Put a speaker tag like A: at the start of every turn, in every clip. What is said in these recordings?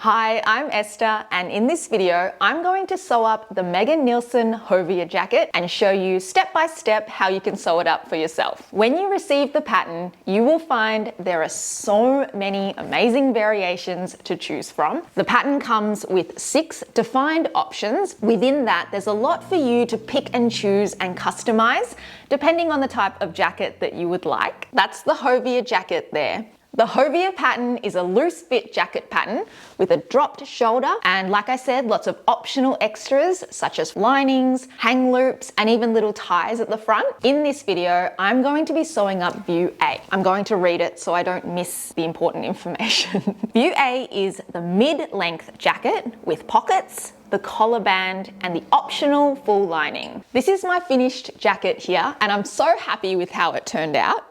A: Hi, I'm Esther, and in this video, I'm going to sew up the Megan Nielsen Hovia jacket and show you step by step how you can sew it up for yourself. When you receive the pattern, you will find there are so many amazing variations to choose from. The pattern comes with 6 defined options. Within that, there's a lot for you to pick and choose and customize, depending on the type of jacket that you would like. That's the Hovia jacket there. The Hovia pattern is a loose fit jacket pattern with a dropped shoulder and, like I said, lots of optional extras such as linings, hang loops, and even little ties at the front. In this video, I'm going to be sewing up View A. I'm going to read it so I don't miss the important information. View A is the mid-length jacket with pockets, the collar band, and the optional full lining. This is my finished jacket here, and I'm so happy with how it turned out.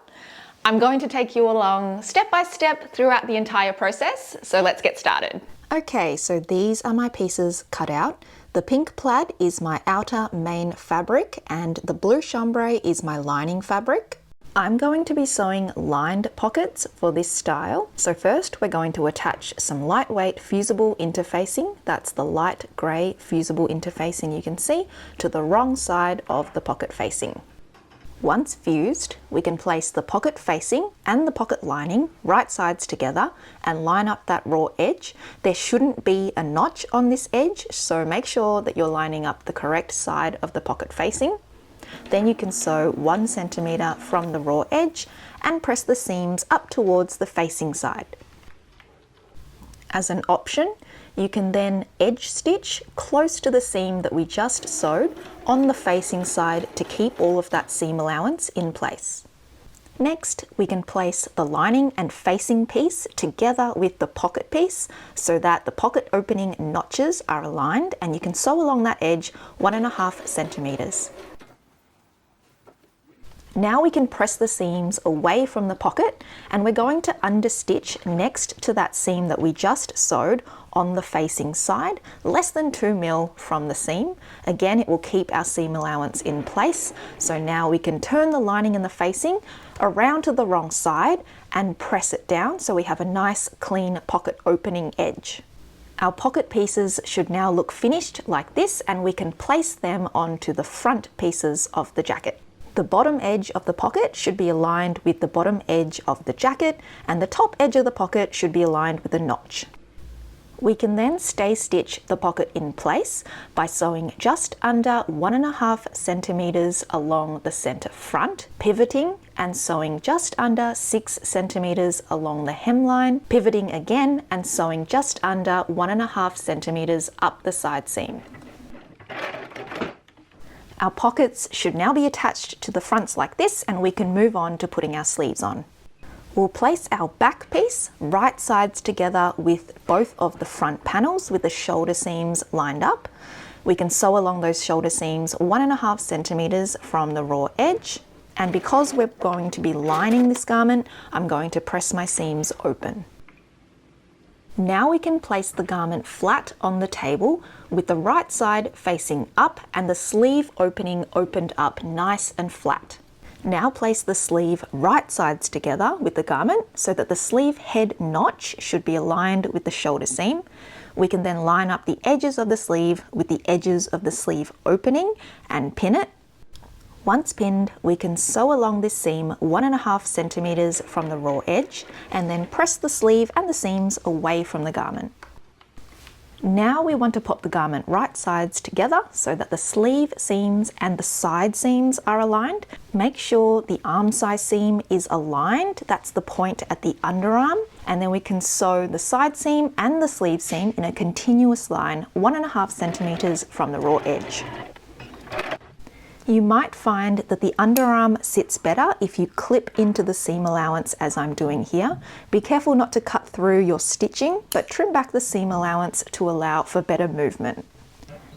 A: I'm going to take you along step by step throughout the entire process, so let's get started.
B: Okay, so these are my pieces cut out. The pink plaid is my outer main fabric and the blue chambray is my lining fabric. I'm going to be sewing lined pockets for this style. So first we're going to attach some lightweight fusible interfacing, that's the light grey fusible interfacing you can see, to the wrong side of the pocket facing. Once fused, we can place the pocket facing and the pocket lining right sides together and line up that raw edge. There shouldn't be a notch on this edge, so make sure that you're lining up the correct side of the pocket facing. Then you can sew 1 centimeter from the raw edge and press the seams up towards the facing side. As an option, you can then edge stitch close to the seam that we just sewed on the facing side to keep all of that seam allowance in place. Next, we can place the lining and facing piece together with the pocket piece so that the pocket opening notches are aligned, and you can sew along that edge 1.5 centimeters. Now we can press the seams away from the pocket, and we're going to understitch next to that seam that we just sewed on the facing side, less than 2 mil from the seam. Again, it will keep our seam allowance in place. So now we can turn the lining and the facing around to the wrong side and press it down so we have a nice clean pocket opening edge. Our pocket pieces should now look finished like this, and we can place them onto the front pieces of the jacket. The bottom edge of the pocket should be aligned with the bottom edge of the jacket, and the top edge of the pocket should be aligned with a notch. We can then stay stitch the pocket in place by sewing just under 1.5 centimeters along the center front, pivoting and sewing just under 6 centimeters along the hemline, pivoting again and sewing just under 1.5 centimeters up the side seam. Our pockets should now be attached to the fronts like this, and we can move on to putting our sleeves on. We'll place our back piece right sides together with both of the front panels with the shoulder seams lined up. We can sew along those shoulder seams 1.5 centimeters from the raw edge. And because we're going to be lining this garment, I'm going to press my seams open. Now we can place the garment flat on the table with the right side facing up and the sleeve opening opened up nice and flat. Now place the sleeve right sides together with the garment so that the sleeve head notch should be aligned with the shoulder seam. We can then line up the edges of the sleeve with the edges of the sleeve opening and pin it. Once pinned, we can sew along this seam 1.5 centimeters from the raw edge and then press the sleeve and the seams away from the garment. Now we want to pop the garment right sides together so that the sleeve seams and the side seams are aligned. Make sure the arm size seam is aligned, that's the point at the underarm, and then we can sew the side seam and the sleeve seam in a continuous line 1.5 centimeters from the raw edge. You might find that the underarm sits better if you clip into the seam allowance as I'm doing here. Be careful not to cut through your stitching, but trim back the seam allowance to allow for better movement.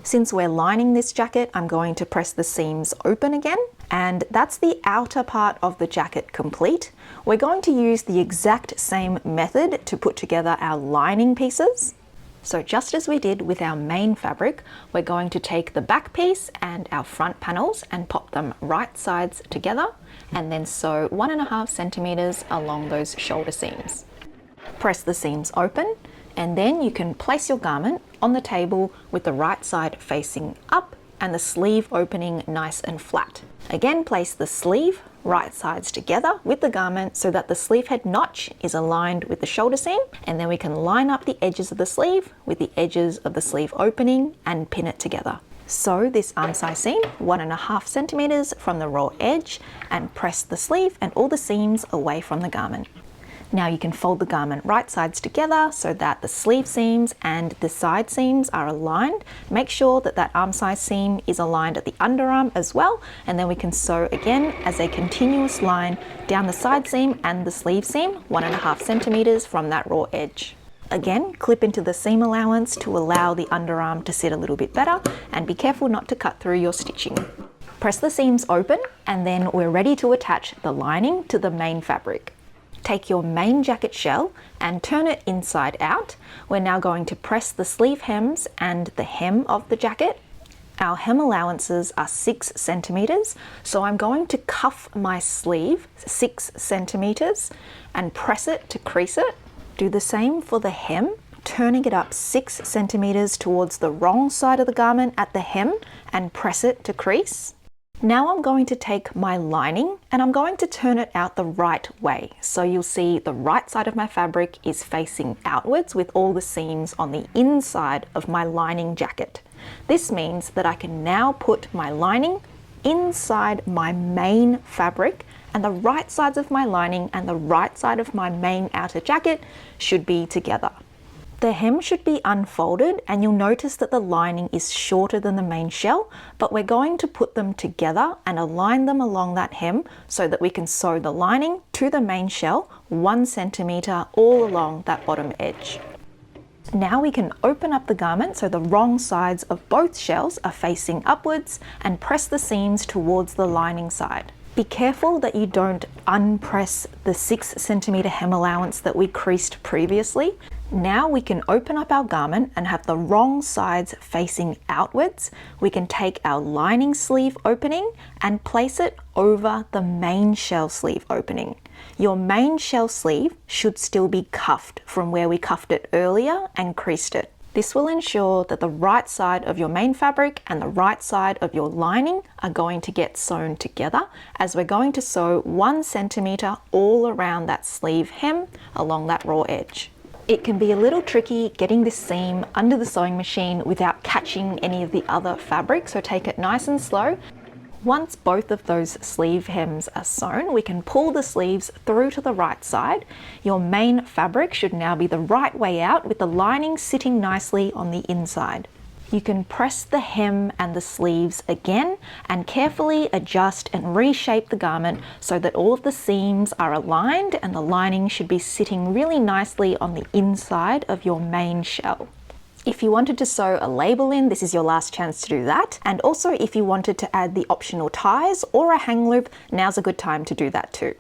B: Since we're lining this jacket, I'm going to press the seams open again, and that's the outer part of the jacket complete. We're going to use the exact same method to put together our lining pieces. So just as we did with our main fabric, we're going to take the back piece and our front panels and pop them right sides together and then sew 1.5 centimeters along those shoulder seams. Press the seams open, And then you can place your garment on the table with the right side facing up and the sleeve opening nice and flat. Again, place the sleeve right sides together with the garment so that the sleeve head notch is aligned with the shoulder seam, and then we can line up the edges of the sleeve with the edges of the sleeve opening and pin it together. Sew this arm size seam 1.5 centimeters from the raw edge and press the sleeve and all the seams away from the garment. Now you can fold the garment right sides together so that the sleeve seams and the side seams are aligned. Make sure that that arm size seam is aligned at the underarm as well, and then we can sew again as a continuous line down the side seam and the sleeve seam 1.5 centimeters from that raw edge. Again, clip into the seam allowance to allow the underarm to sit a little bit better, and be careful not to cut through your stitching. Press the seams open, and then we're ready to attach the lining to the main fabric. Take your main jacket shell and turn it inside out. We're now going to press the sleeve hems and the hem of the jacket. Our hem allowances are 6 centimeters, so I'm going to cuff my sleeve 6 centimeters and press it to crease it. Do the same for the hem, turning it up 6 centimeters towards the wrong side of the garment at the hem and press it to crease. Now I'm going to take my lining and I'm going to turn it out the right way. So you'll see the right side of my fabric is facing outwards with all the seams on the inside of my lining jacket. This means that I can now put my lining inside my main fabric, and the right sides of my lining and the right side of my main outer jacket should be together. The hem should be unfolded, and you'll notice that the lining is shorter than the main shell, but we're going to put them together and align them along that hem so that we can sew the lining to the main shell 1 centimeter all along that bottom edge. Now we can open up the garment so the wrong sides of both shells are facing upwards and press the seams towards the lining side. Be careful that you don't unpress the 6 centimeter hem allowance that we creased previously. Now we can open up our garment and have the wrong sides facing outwards. We can take our lining sleeve opening and place it over the main shell sleeve opening. Your main shell sleeve should still be cuffed from where we cuffed it earlier and creased it. This will ensure that the right side of your main fabric and the right side of your lining are going to get sewn together, as we're going to sew 1 centimeter all around that sleeve hem along that raw edge. It can be a little tricky getting this seam under the sewing machine without catching any of the other fabric, so take it nice and slow. Once both of those sleeve hems are sewn, we can pull the sleeves through to the right side. Your main fabric should now be the right way out with the lining sitting nicely on the inside. You can press the hem and the sleeves again and carefully adjust and reshape the garment so that all of the seams are aligned and the lining should be sitting really nicely on the inside of your main shell. If you wanted to sew a label in, this is your last chance to do that. And also if you wanted to add the optional ties or a hang loop, now's a good time to do that too.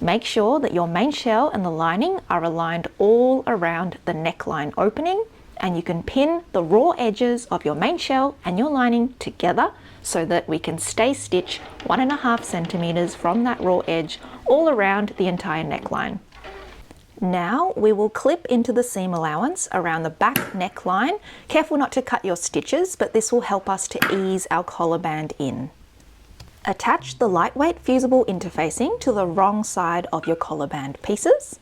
B: Make sure that your main shell and the lining are aligned all around the neckline opening, and you can pin the raw edges of your main shell and your lining together so that we can stay stitch 1.5 centimeters from that raw edge all around the entire neckline. Now we will clip into the seam allowance around the back neckline. Careful not to cut your stitches, but this will help us to ease our collar band in. Attach the lightweight fusible interfacing to the wrong side of your collar band pieces,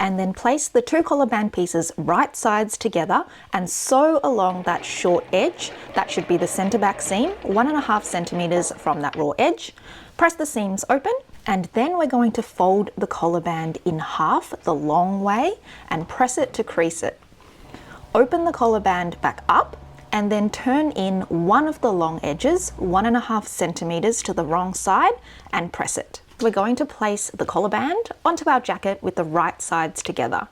B: and then place the 2 collar band pieces right sides together and sew along that short edge. That should be the center back seam, 1.5 centimeters from that raw edge. Press the seams open, and then we're going to fold the collar band in half the long way and press it to crease it. Open the collar band back up and then turn in one of the long edges, 1.5 centimeters to the wrong side, and press it. We're going to place the collar band onto our jacket with the right sides together.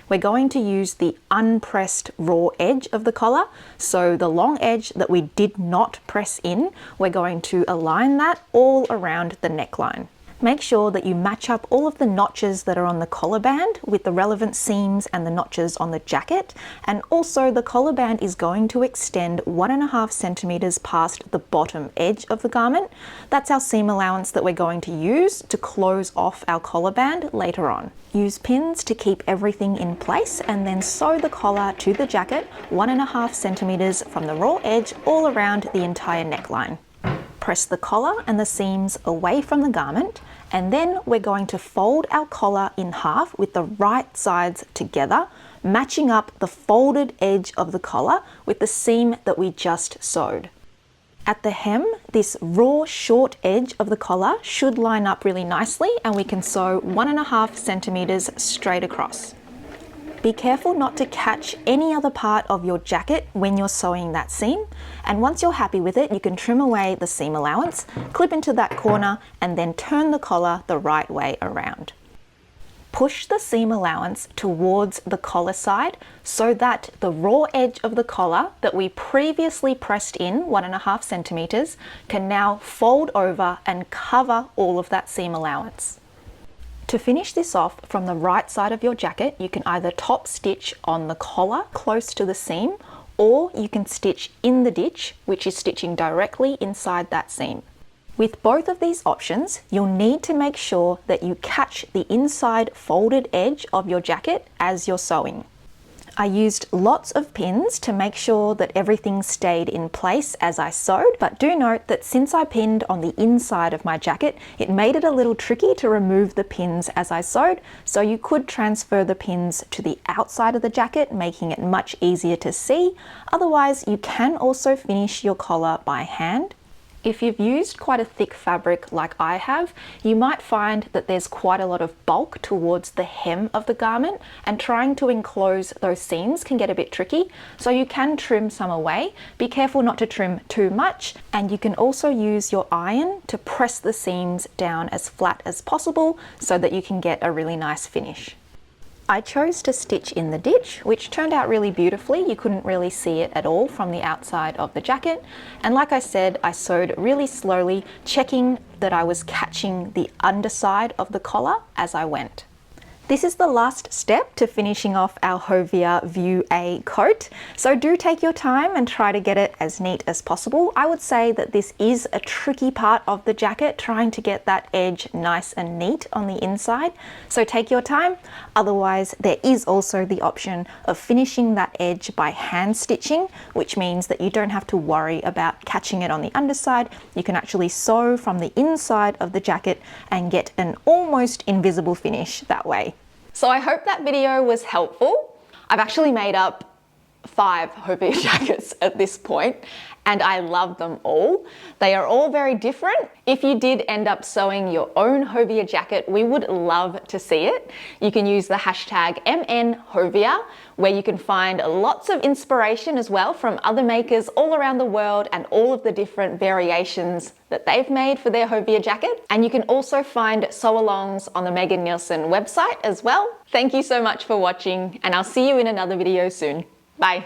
B: We're going to use the unpressed raw edge of the collar, so the long edge that we did not press in, we're going to align that all around the neckline. Make sure that you match up all of the notches that are on the collar band with the relevant seams and the notches on the jacket. And also the collar band is going to extend 1.5 centimeters past the bottom edge of the garment. That's our seam allowance that we're going to use to close off our collar band later on. Use pins to keep everything in place and then sew the collar to the jacket 1.5 centimeters from the raw edge all around the entire neckline. Press the collar and the seams away from the garment, and then we're going to fold our collar in half with the right sides together, matching up the folded edge of the collar with the seam that we just sewed. At the hem, this raw short edge of the collar should line up really nicely, and we can sew 1.5 centimeters straight across. Be careful not to catch any other part of your jacket when you're sewing that seam, and once you're happy with it, you can trim away the seam allowance, clip into that corner, and then turn the collar the right way around. Push the seam allowance towards the collar side so that the raw edge of the collar that we previously pressed in 1.5 centimeters can now fold over and cover all of that seam allowance. To finish this off from the right side of your jacket, you can either top stitch on the collar close to the seam, or you can stitch in the ditch, which is stitching directly inside that seam. With both of these options, you'll need to make sure that you catch the inside folded edge of your jacket as you're sewing. I used lots of pins to make sure that everything stayed in place as I sewed, but do note that since I pinned on the inside of my jacket, it made it a little tricky to remove the pins as I sewed, so you could transfer the pins to the outside of the jacket, making it much easier to see. Otherwise, you can also finish your collar by hand. If you've used quite a thick fabric like I have, you might find that there's quite a lot of bulk towards the hem of the garment, and trying to enclose those seams can get a bit tricky, so you can trim some away. Be careful not to trim too much, and you can also use your iron to press the seams down as flat as possible so that you can get a really nice finish. I chose to stitch in the ditch, which turned out really beautifully. You couldn't really see it at all from the outside of the jacket. And like I said, I sewed really slowly, checking that I was catching the underside of the collar as I went. This is the last step to finishing off our Hovia View A coat. So do take your time and try to get it as neat as possible. I would say that this is a tricky part of the jacket, trying to get that edge nice and neat on the inside. So take your time. Otherwise, there is also the option of finishing that edge by hand stitching, which means that you don't have to worry about catching it on the underside. You can actually sew from the inside of the jacket and get an almost invisible finish that way.
A: So I hope that video was helpful. I've actually made up 5 Hovia jackets at this point, and I love them all. They are all very different. If you did end up sewing your own Hovia jacket, we would love to see it. You can use the hashtag MNHovia, where you can find lots of inspiration as well from other makers all around the world and all of the different variations that they've made for their Hovia jacket. And you can also find sew-alongs on the Megan Nielsen website as well. Thank you so much for watching, and I'll see you in another video soon. Bye.